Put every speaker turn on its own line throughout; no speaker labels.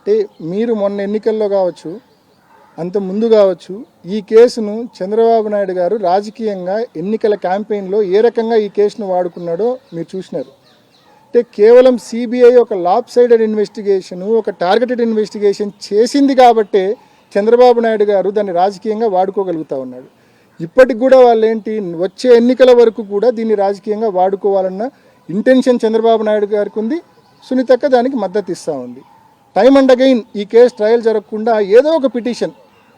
అంటే మీరు మొన్న ఎన్నికల్లో కావచ్చు, అంత ముందు కావచ్చు, ఈ కేసును చంద్రబాబు నాయుడు గారు రాజకీయంగా ఎన్నికల క్యాంపెయిన్లో ఏ రకంగా ఈ కేసును వాడుకున్నాడో మీరు చూసినారు. అంటే కేవలం సిబిఐ ఒక లాప్ సైడెడ్ ఇన్వెస్టిగేషన్, ఒక టార్గెటెడ్ ఇన్వెస్టిగేషన్ చేసింది కాబట్టే చంద్రబాబు నాయుడు గారు దాన్ని రాజకీయంగా వాడుకోగలుగుతూ ఉన్నాడు. ఇప్పటికి కూడా వాళ్ళు ఏంటి, వచ్చే ఎన్నికల వరకు కూడా దీన్ని రాజకీయంగా వాడుకోవాలన్న ఇంటెన్షన్ చంద్రబాబు నాయుడు గారికి ఉంది. సునీతక్క దానికి మద్దతు ఇస్తూ ఉంది. టైమ్ అండ్ అగైన్ ఈ కేసు ట్రయల్ జరగకుండా ఏదో ఒక పిటిషన్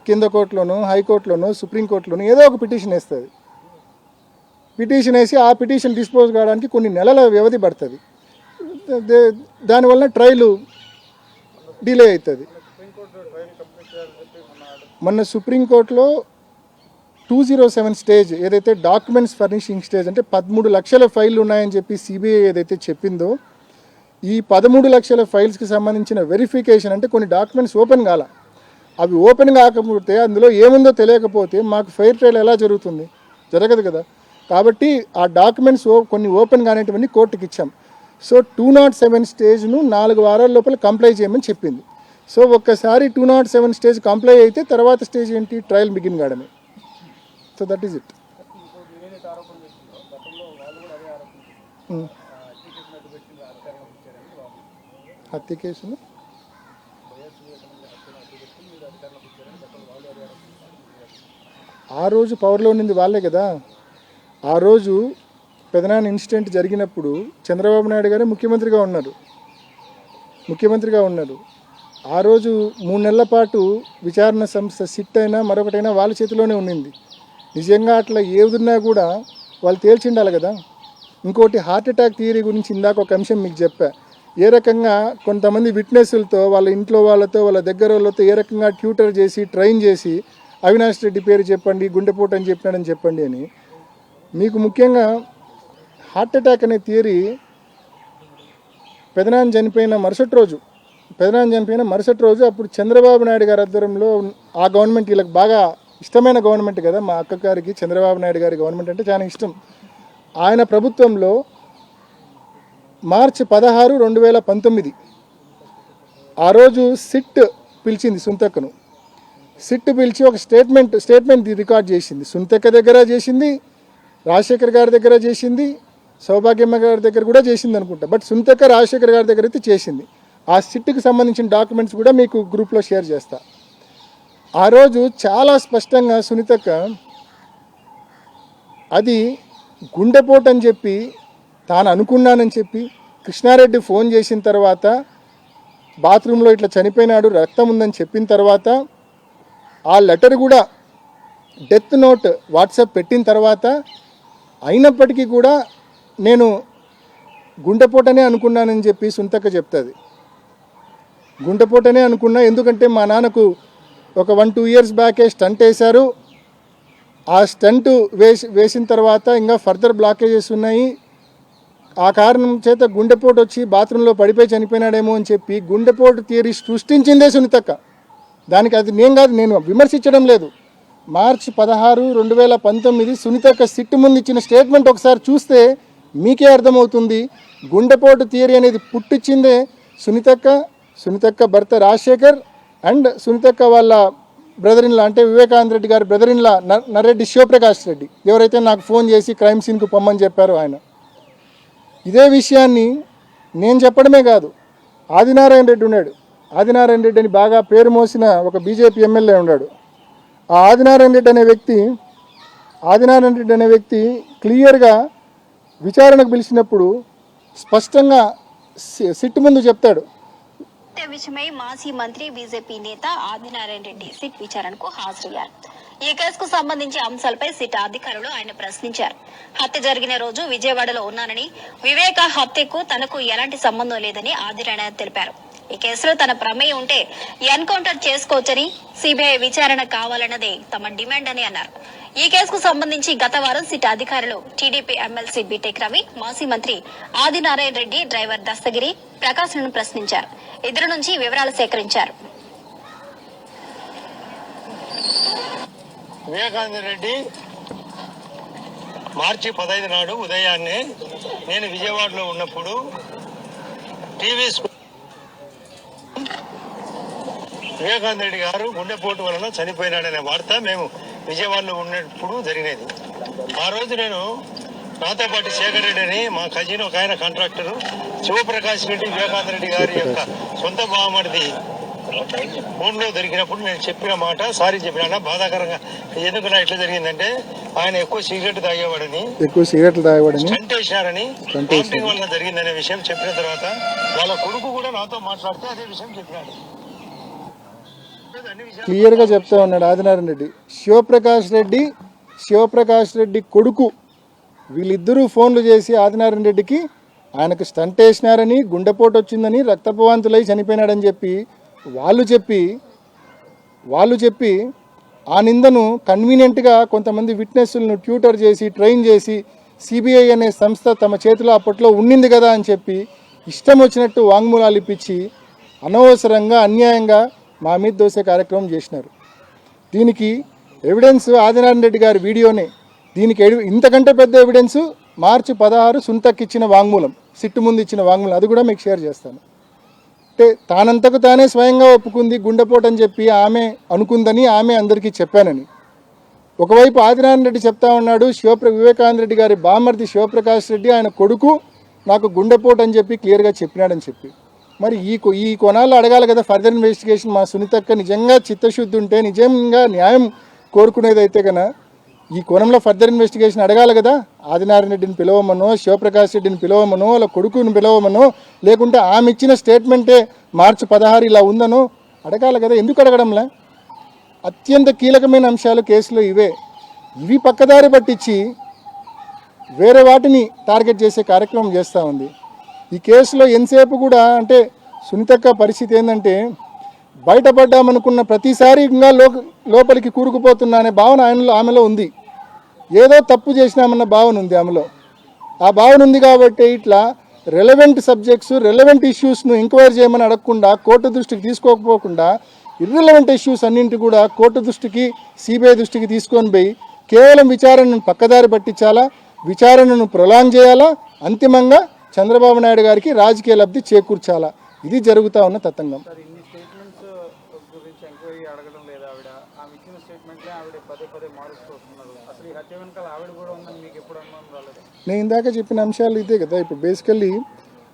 కింద కోర్టులోనో, హైకోర్టులోనో, సుప్రీంకోర్టులోనో ఏదో ఒక పిటిషన్ వేస్తుంది. పిటిషన్ వేసి ఆ పిటిషన్ డిస్పోజ్ కావడానికి కొన్ని నెలల వ్యవధి పడుతుంది. దానివల్ల ట్రయల్ డిలే అవుతుంది. మొన్న సుప్రీంకోర్టులో 207 స్టేజ్ ఏదైతే డాక్యుమెంట్స్ ఫర్నిషింగ్ స్టేజ్ అంటే 13 లక్షల ఫైళ్ళు ఉన్నాయని చెప్పి సిబిఐ ఏదైతే చెప్పిందో, ఈ 13 లక్షల ఫైల్స్కి సంబంధించిన వెరిఫికేషన్ అంటే కొన్ని డాక్యుమెంట్స్ ఓపెన్ కాల. అవి ఓపెన్ కాకపోతే అందులో ఏముందో తెలియకపోతే మాకు ఫెయిర్ ట్రయల్ ఎలా జరుగుతుంది? జరగదు కదా. కాబట్టి ఆ డాక్యుమెంట్స్ కొన్ని ఓపెన్ కానివన్నీ కోర్టుకి ఇచ్చాం. సో 207 స్టేజ్ను 4 వారాల లోపల కంప్లై చేయమని చెప్పింది. సో ఒక్కసారి 207 స్టేజ్ కంప్లై అయితే తర్వాత స్టేజ్ ఏంటి, ట్రయల్ బిగిన్ కావడమే. So that is it. హత్య కేసును ఆ రోజు పవర్లో ఉన్నది వాళ్ళే కదా. ఆ రోజు పెదనాన్న ఇన్సిడెంట్ జరిగినప్పుడు చంద్రబాబు నాయుడు గారే ముఖ్యమంత్రిగా ఉన్నారు. ఆ రోజు 3 నెలల పాటు విచారణ సంస్థ సిట్ అయినా మరొకటైనా వాళ్ళ చేతిలోనే ఉన్నింది. నిజంగా అట్లా ఏదున్నా కూడా వాళ్ళు తేల్చిండాలి కదా. ఇంకోటి హార్ట్ అటాక్ థియరీ గురించి ఇందాక ఒక అంశం మీకు చెప్పా. ఏ రకంగా కొంతమంది విట్నెస్లతో, వాళ్ళ ఇంట్లో వాళ్ళతో, వాళ్ళ దగ్గర వాళ్ళతో ఏ రకంగా ట్యూటర్ చేసి ట్రైన్ చేసి అవినాష్ రెడ్డి పేరు చెప్పండి, గుండెపోటు అని చెప్పినాడని చెప్పండి అని. మీకు ముఖ్యంగా హార్ట్ అటాక్ అనే థియరీ పెదనాన్న చనిపోయిన మరుసటి రోజు అప్పుడు చంద్రబాబు నాయుడు గారి ఆధ్వర్యంలో ఆ గవర్నమెంట్ వీళ్ళకి బాగా ఇష్టమైన గవర్నమెంట్ కదా. మా అక్క గారికి చంద్రబాబు నాయుడు గారి గవర్నమెంట్ అంటే చాలా ఇష్టం. ఆయన ప్రభుత్వంలో మార్చి 16, 2019 ఆ రోజు సిట్ పిలిచింది సునీతక్కను. సిట్ పిలిచి ఒక స్టేట్మెంట్ రికార్డ్ చేసింది. సునీతక్క దగ్గర చేసింది, రాజశేఖర్ గారి దగ్గర చేసింది, సౌభాగ్యమ్మ గారి దగ్గర కూడా చేసింది అనుకుంటా. బట్ సునీతక్క రాజశేఖర్ గారి దగ్గర అయితే చేసింది. ఆ సిట్కి సంబంధించిన డాక్యుమెంట్స్ కూడా మీకు గ్రూప్లో షేర్ చేస్తా. ఆ రోజు చాలా స్పష్టంగా సునీతక్క అది గుండెపోటు అని చెప్పి తాను అనుకున్నానని చెప్పి, కృష్ణారెడ్డి ఫోన్ చేసిన తర్వాత బాత్రూంలో ఇట్లా చనిపోయినాడు, రక్తం ఉందని చెప్పిన తర్వాత, ఆ లెటర్ కూడా డెత్ నోట్ వాట్సాప్ పెట్టిన తర్వాత, అయినప్పటికీ కూడా నేను గుండెపోటనే అనుకున్నానని చెప్పి సునీతక్క చెప్తుంది. గుండెపోటనే అనుకున్నా, ఎందుకంటే మా నాన్నకు ఒక 1-2 ఇయర్స్ బ్యాకే స్టంట్ వేశారు. ఆ స్టంట్ వేసిన తర్వాత ఇంకా ఫర్దర్ బ్లాకేజెస్ ఉన్నాయి. ఆ కారణం చేత గుండెపోటు వచ్చి బాత్రూంలో పడిపోయి చనిపోయినాడేమో అని చెప్పి గుండెపోటు థియరీ సృష్టించిందే సునీతక్క. దానికి అది నేను విమర్శించడం లేదు. మార్చి 16, 2019 సునీతక్క సిట్ ముందు ఇచ్చిన స్టేట్మెంట్ ఒకసారి చూస్తే మీకే అర్థమవుతుంది. గుండెపోటు థియరీ అనేది పుట్టించిందే సునీతక్క భర్త రాజశేఖర్ అండ్ సునీతక్క వాళ్ళ బ్రదర్ ఇన్లా అంటే వివేకానంద రెడ్డి గారి బ్రదర్ ఇన్లా నరెడ్డి శివప్రకాష్ రెడ్డి, ఎవరైతే నాకు ఫోన్ చేసి క్రైమ్ సీన్కు పొమ్మని చెప్పారో ఆయన. ఇదే విషయాన్ని నేను చెప్పడమే కాదు, ఆదినారాయణ రెడ్డి ఉన్నాడు. ఆదినారాయణ రెడ్డి అని బాగా పేరు మోసిన ఒక బీజేపీ ఎమ్మెల్యే ఉన్నాడు. ఆ ఆదినారాయణ రెడ్డి అనే వ్యక్తి క్లియర్గా విచారణకు పిలిచినప్పుడు స్పష్టంగా సిట్ ముందు చెప్తాడు.
విషయమై మాజీ మంత్రి బీజేపీ నేత ఆదినారాయణ రెడ్డి సిట్ విచారణకు హాజరయ్యారు. ఈ కేసుకు సంబంధించి అంశాలపై సిట్ అధికారులు ఆయన ప్రశ్నించారు. హత్య జరిగిన రోజు విజయవాడలో ఉన్నానని, వివేక హత్యకు తనకు ఎలాంటి సంబంధం లేదని ఆదినారాయణ తెలిపారు. ఈ కేసులో తన ప్రమేయం ఉంటే ఎన్కౌంటర్ చేసుకోవచ్చని, సిబిఐ విచారణ కావాలన్నదే తమ డిమాండ్ అని అన్నారు. ఈ కేసుకు సంబంధించి గత వారం సిట్ అధికారులు టీడీపీ ఎమ్మెల్సీ బీటెక్ రవి, మాజీ మంత్రి ఆదినారాయణ రెడ్డి డ్రైవర్ దస్తగిరి ప్రకాశ్లను ప్రశ్నించారు. ఇద్దరు నుంచి వివరాలు సేకరించారు.
వివేకానంద రెడ్డి మార్చి 15 నాడు ఉదయాన్నే నేను విజయవాడలో ఉన్నప్పుడు టీవీ వివేకానంద రెడ్డి గారు గుండెపోటు వలన చనిపోయినాడనే వార్త మేము విజయవాడలో ఉన్నప్పుడు జరిగినది. ఆ రోజు నేను నాతో పాటు శేఖర్ రెడ్డి అని మా కజిన్ ఒక ఆయన కాంట్రాక్టరు, శివప్రకాష్ రెడ్డి వివేకానంద రెడ్డి గారి యొక్క సొంత బావమరిది ఫోన్లో దొరికినప్పుడు నేను చెప్పిన మాట సారీ చెప్పిన బాధాకరంగా ఎందుకన్నా ఇట్లా జరిగిందంటే ఆయన ఎక్కువ సిగరెట్లు తాగేవాడని స్టంట్ వేసినారని కాంపింగ్ వల్ల జరిగిందనే విషయం చెప్పిన తర్వాత వాళ్ళ కొడుకు కూడా నాతో మాట్లాడితే అదే విషయం చెప్పినాడు.
క్లియర్గా చెప్తా ఉన్నాడు ఆదినారాయణ రెడ్డి. శివప్రకాష్ రెడ్డి కొడుకు వీళ్ళిద్దరూ ఫోన్లు చేసి ఆదినారాయణ రెడ్డికి ఆయనకు స్టంట్ వేసినారని, గుండెపోటు వచ్చిందని, రక్తపవాంతులై చనిపోయినాడని చెప్పి వాళ్ళు చెప్పి ఆ నిందను కన్వీనియంట్గా కొంతమంది విట్నెస్లను ట్యూటర్ చేసి ట్రైన్ చేసి సిబిఐ అనే సంస్థ తమ చేతిలో అప్పట్లో ఉండింది కదా అని చెప్పి ఇష్టం వచ్చినట్టు వాంగ్మూలాలు ఇప్పించి అనవసరంగా అన్యాయంగా మా మీద దోసే కార్యక్రమం చేసినారు. దీనికి ఎవిడెన్స్ ఆదినారాయణ రెడ్డి గారి వీడియోనే. దీనికి ఇంతకంటే పెద్ద ఎవిడెన్స్ మార్చి 16 సుంతక్ ఇచ్చిన వాంగ్మూలం, సిట్టు ముందు ఇచ్చిన వాంగ్మూలం, అది కూడా మీకు షేర్ చేస్తాను. అంటే తానంతకు తానే స్వయంగా ఒప్పుకుంది గుండెపోటు అని చెప్పి ఆమె అనుకుందని, ఆమె అందరికీ చెప్పానని. ఒకవైపు ఆదినారాయణ రెడ్డి చెప్తా ఉన్నాడు వివేకానంద రెడ్డి గారి బామర్ది శివప్రకాష్ రెడ్డి ఆయన కొడుకు నాకు గుండెపోటు అని చెప్పి క్లియర్గా చెప్పినాడని చెప్పి. మరి ఈ కోణాల్లో అడగాలి కదా ఫర్దర్ ఇన్వెస్టిగేషన్. మా సునీతక్క నిజంగా చిత్తశుద్ధి ఉంటే, నిజంగా న్యాయం కోరుకునేదైతే కన్నా ఈ కోణంలో ఫర్దర్ ఇన్వెస్టిగేషన్ అడగాలి కదా. ఆదినారాయణ రెడ్డిని పిలవమనో, శివప్రకాష్ రెడ్డిని పిలవమనో, వాళ్ళ కొడుకుని పిలవమనో, లేకుంటే ఆమె ఇచ్చిన స్టేట్మెంటే మార్చి 16 ఇలా ఉందనో అడగాలి కదా. ఎందుకు అడగడంలే? అత్యంత కీలకమైన అంశాలు కేసులో ఇవి పక్కదారి పట్టించి వేరే వాటిని టార్గెట్ చేసే కార్యక్రమం చేస్తూ ఉంది. ఈ కేసులో ఎంతసేపు కూడా అంటే సునీతక్క పరిస్థితి ఏంటంటే బయటపడ్డామనుకున్న ప్రతిసారి ఇంకా లోపలికి కూరుకుపోతున్నా అనే భావన ఆమెలో ఉంది. ఏదో తప్పు చేసినామన్న భావన ఉంది ఆమెలో. ఆ భావన ఉంది కాబట్టి ఇట్లా రెలవెంట్ సబ్జెక్ట్స్, రెలవెంట్ ఇష్యూస్ను ఎంక్వైరీ చేయమని అడగకుండా, కోర్టు దృష్టికి తీసుకోకపోకుండా ఇర్రెలవెంట్ ఇష్యూస్ అన్నింటి కూడా కోర్టు దృష్టికి, సిబిఐ దృష్టికి తీసుకొని పోయి కేవలం విచారణను పక్కదారి పట్టించాలా, విచారణను ప్రొలాంగ్ చేయాలా, అంతిమంగా చంద్రబాబు నాయుడు గారికి రాజకీయ లబ్ధి చేకూర్చాలా. ఇది జరుగుతూ ఉన్న తతంగం. నేను ఇందాక చెప్పిన అంశాలు ఇదే కదా. ఇప్పుడు బేసికల్లీ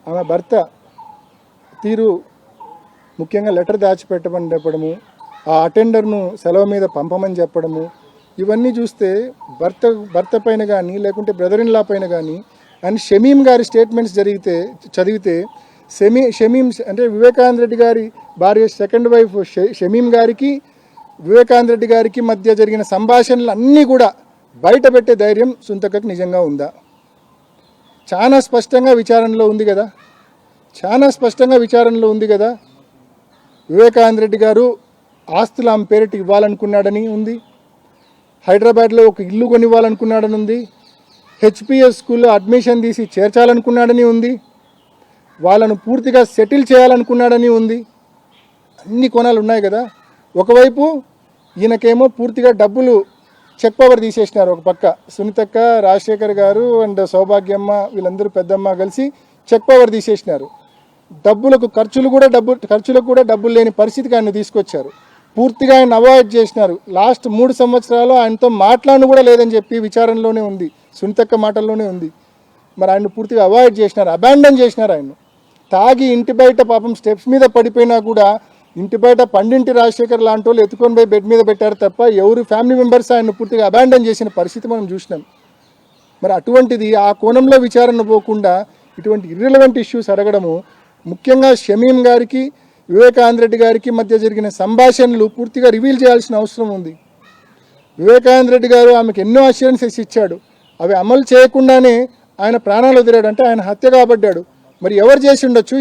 ఆమె భర్త తీరు, ముఖ్యంగా లెటర్ దాచిపెట్టమని చెప్పడము, ఆ అటెండర్ను సెలవు మీద పంపమని చెప్పడము, ఇవన్నీ చూస్తే భర్త పైన కానీ లేకుంటే బ్రదర్ ఇన్ లా పైన కానీ అండ్ షమీం గారి స్టేట్మెంట్స్ చదివితే షమీం అంటే వివేకానంద రెడ్డి గారి భార్య సెకండ్ వైఫ్ షమీం గారికి వివేకానంద రెడ్డి గారికి మధ్య జరిగిన సంభాషణలు అన్నీ కూడా బయట పెట్టే ధైర్యం సుంతకకు నిజంగా ఉందా? చాలా స్పష్టంగా విచారణలో ఉంది కదా. వివేకానంద రెడ్డి గారు ఆస్తులు ఆమె పేరిట ఇవ్వాలనుకున్నాడని ఉంది. హైదరాబాద్లో ఒక ఇల్లు కొనివ్వాలనుకున్నాడని ఉంది. హెచ్పిఎస్ స్కూల్లో అడ్మిషన్ తీసి చేర్చాలనుకున్నాడని ఉంది. వాళ్ళను పూర్తిగా సెటిల్ చేయాలనుకున్నాడని ఉంది. అన్ని కోణాలు ఉన్నాయి కదా. ఒకవైపు ఈయనకేమో పూర్తిగా డబ్బులు చెక్ పవర్ తీసేసినారు. ఒక పక్క సునీతక్క, రాజశేఖర్ గారు అండ్ సౌభాగ్యమ్మ వీళ్ళందరూ పెద్దమ్మ కలిసి చెక్ పవర్ తీసేసినారు. ఖర్చులకు కూడా డబ్బులు లేని పరిస్థితికి ఆయన తీసుకొచ్చారు. పూర్తిగా ఆయన అవాయిడ్ చేసినారు. లాస్ట్ 3 సంవత్సరాలు ఆయనతో మాట్లాడను కూడా లేదని చెప్పి విచారణలోనే ఉంది, సునీతక్క మాటల్లోనే ఉంది. మరి ఆయన పూర్తిగా అవాయిడ్ చేసినారు, అబాండన్ చేసినారు. ఆయన తాగి ఇంటి బయట పాపం స్టెప్స్ మీద పడిపోయినా కూడా ఇంటి బయట పండింటి రాజశేఖర్ లాంటి వాళ్ళు ఎత్తుకొని పోయి బెడ్ మీద పెట్టారు తప్ప ఎవరు ఫ్యామిలీ మెంబర్స్ ఆయన పూర్తిగా అబాండన్ చేసిన పరిస్థితి మనం చూసినాం. మరి అటువంటిది ఆ కోణంలో విచారణ పోకుండా ఇటువంటి ఇర్రెలవెంట్ ఇష్యూస్ అడగడము, ముఖ్యంగా షమీం గారికి వివేకానంద రెడ్డి గారికి మధ్య జరిగిన సంభాషణలు పూర్తిగా రివీల్ చేయాల్సిన అవసరం ఉంది. వివేకానంద రెడ్డి గారు ఆమెకు ఎన్నో అష్యూరెన్సెస్ ఇచ్చాడు. అవి అమలు చేయకుండానే ఆయన ప్రాణాలు వదిలాడు. అంటే ఆయన హత్య కాబడ్డాడు. మరి ఎవరు చేసి ఉండొచ్చు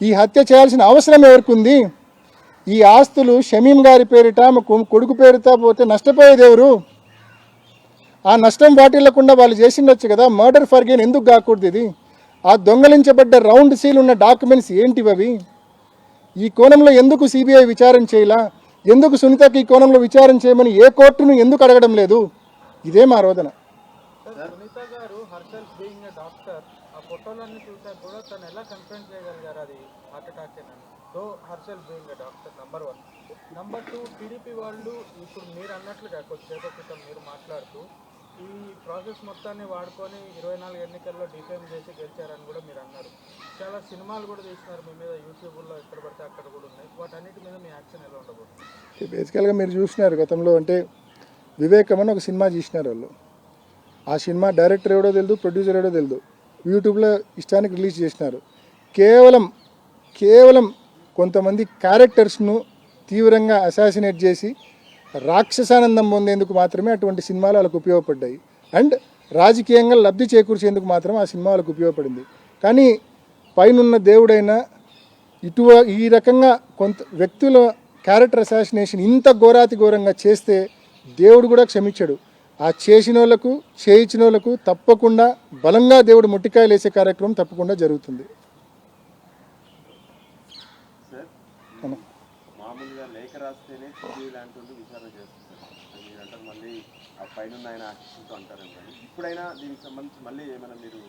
ఈ హత్య చేయాల్సిన అవసరం ఎవరికి ఉంది? ఈ ఆస్తులు షమీం గారి పేరిట, ఆమె కొడుకు పేరుతో పోతే నష్టపోయేది ఎవరు? ఆ నష్టం వాటిల్లకుండా వాళ్ళు చేసిండొచ్చు కదా. మర్డర్ ఫర్ గెయిన్ ఎందుకు కాకూడదు? ఇది ఆ దొంగలించబడ్డ రౌండ్ సీల్ ఉన్న డాక్యుమెంట్స్ ఏంటివి? ఈ కోణంలో ఎందుకు సిబిఐ విచారణ చేయాలా? ఎందుకు సునీతకి ఈ కోణంలో విచారణ చేయమని ఏ కోర్టును ఎందుకు అడగడం లేదు? ఇదే మా రోదన.
So Harshal being doctor number 1. Number 2, TDP వాళ్ళు ఇప్పుడు మీరు అన్నట్లుగా కొద్దిసేపు క్రితం మీరు మాట్లాడుతూ ఈ ప్రాసెస్ మొత్తాన్ని వాడుకొని 24 ఎన్నికల్లో డిఫేమ్ చేసి గెలిచారని కూడా మీరు అన్నారు. చాలా సినిమాలు కూడా తీసినారు మీ మీద, యూట్యూబ్లో ఎక్కడ పడితే అక్కడ కూడా ఉన్నాయి. వాటన్నిటి మీద మీ యాక్షన్ ఎలా ఉండబోతుంది?
బేసికల్గా మీరు చూసినారు గతంలో, అంటే వివేకం అని ఒక సినిమా చేసినారు వాళ్ళు. ఆ సినిమా డైరెక్టర్ ఎవడో తెలియదు, ప్రొడ్యూసర్ ఎవడో తెలియదు, యూట్యూబ్లో ఇష్టానికి రిలీజ్ చేసినారు. కేవలం కొంతమంది క్యారెక్టర్స్ను తీవ్రంగా అసాసినేట్ చేసి రాక్షసానందం పొందేందుకు మాత్రమే అటువంటి సినిమాలు వాళ్ళకు ఉపయోగపడ్డాయి. అండ్ రాజకీయంగా లబ్ధి చేకూర్చేందుకు మాత్రం ఆ సినిమా వాళ్ళకు ఉపయోగపడింది. కానీ పైనున్న దేవుడైనా ఈ రకంగా కొంత వ్యక్తుల క్యారెక్టర్ అసాసినేషన్ ఇంత ఘోరంగా చేస్తే దేవుడు కూడా క్షమించాడు. ఆ చేసిన వాళ్ళకు చేయించిన వాళ్ళకు తప్పకుండా బలంగా దేవుడు మొట్టికాయలు వేసే కార్యక్రమం తప్పకుండా జరుగుతుంది.
మామూలుగా లేఖ రాస్తేనే ఇలాంటి విచారణ చేస్తారు మీరంటారు, మళ్ళీ ఆ పైన ఆయన ఆశిస్తూ అంటారు. ఇప్పుడైనా దీనికి సంబంధించి మళ్ళీ ఏమైనా మీరు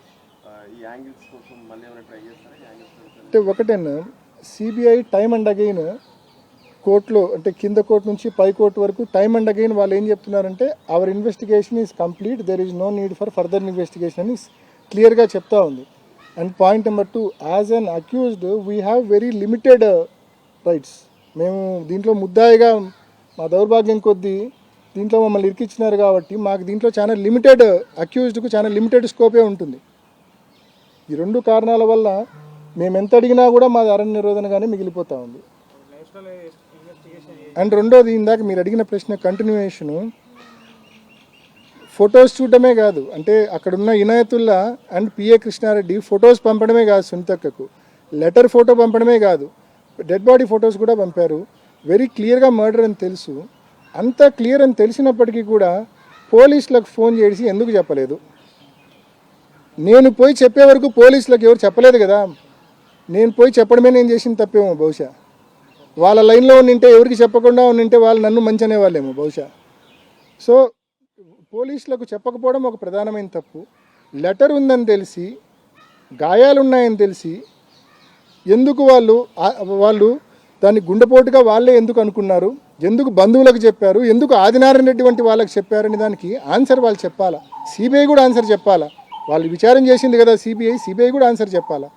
ఈ యాంగిల్స్ కోసం మళ్ళీ ఏమైనా ట్రై చేస్తారా? ఈ యాంగిల్స్
అంటే ఒకటేనా, సిబిఐ టైమ్ అండ్ అగైన్ కోర్టులో, అంటే కింద కోర్టు నుంచి పై కోర్టు వరకు టైమ్ అండ్ అగైన్ వాళ్ళు ఏం చెప్తున్నారంటే our investigation is complete, there is no need for further investigation అని క్లియర్గా చెప్తా ఉంది. And point number 2, as an accused we have very limited rights. మేము దీంట్లో ముద్దాయిగా మా దౌర్భాగ్యం కొద్దీ దీంట్లో మమ్మల్ని ఇరికిచ్చినారు కాబట్టి మాకు దీంట్లో చాలా లిమిటెడ్, అక్యూజ్డ్కు చాలా లిమిటెడ్ స్కోపే ఉంటుంది. ఈ 2 కారణాల వల్ల మేము ఎంత అడిగినా కూడా మాది అరణ్య నిరోధనగానే మిగిలిపోతూ ఉంది. అండ్ రెండోది, ఇందాక మీరు అడిగిన ప్రశ్న కంటిన్యూయేషను, ఫొటోస్ చూడటమే కాదు, అంటే అక్కడున్న Inayatullah and PA Krishna Reddy photos పంపడమే కాదు, సునీతక్కకు లెటర్ ఫోటో పంపడమే కాదు, డెడ్ బాడీ ఫొటోస్ కూడా పంపారు. వెరీ క్లియర్గా మర్డర్ అని తెలుసు. అంత క్లియర్ అని తెలిసినప్పటికీ కూడా పోలీసులకు ఫోన్ చేసి ఎందుకు చెప్పలేదు? నేను పోయి చెప్పే వరకు పోలీసులకు ఎవరు చెప్పలేదు కదా. నేను పోయి చెప్పడమే నేను చేసిన తప్పేమో బహుశా. వాళ్ళ లైన్లో ఉండింటే, ఎవరికి చెప్పకుండా ఉండింటే వాళ్ళు నన్ను మంచి అనేవాళ్ళేమో బహుశా. సో పోలీసులకు చెప్పకపోవడం ఒక ప్రధానమైన తప్పు. లెటర్ ఉందని తెలిసి, గాయాలున్నాయని తెలిసి ఎందుకు వాళ్ళు దాన్ని గుండెపోటుగా వాళ్ళే ఎందుకు అనుకున్నారు, ఎందుకు బంధువులకు చెప్పారు, ఎందుకు ఆదినారాయణ రెడ్డి వంటి వాళ్ళకి చెప్పారని దానికి ఆన్సర్ వాళ్ళు చెప్పాలా. సిబిఐ కూడా ఆన్సర్ చెప్పాలా. వాళ్ళు విచారణ చేసింది కదా సిబిఐ కూడా ఆన్సర్ చెప్పాలా.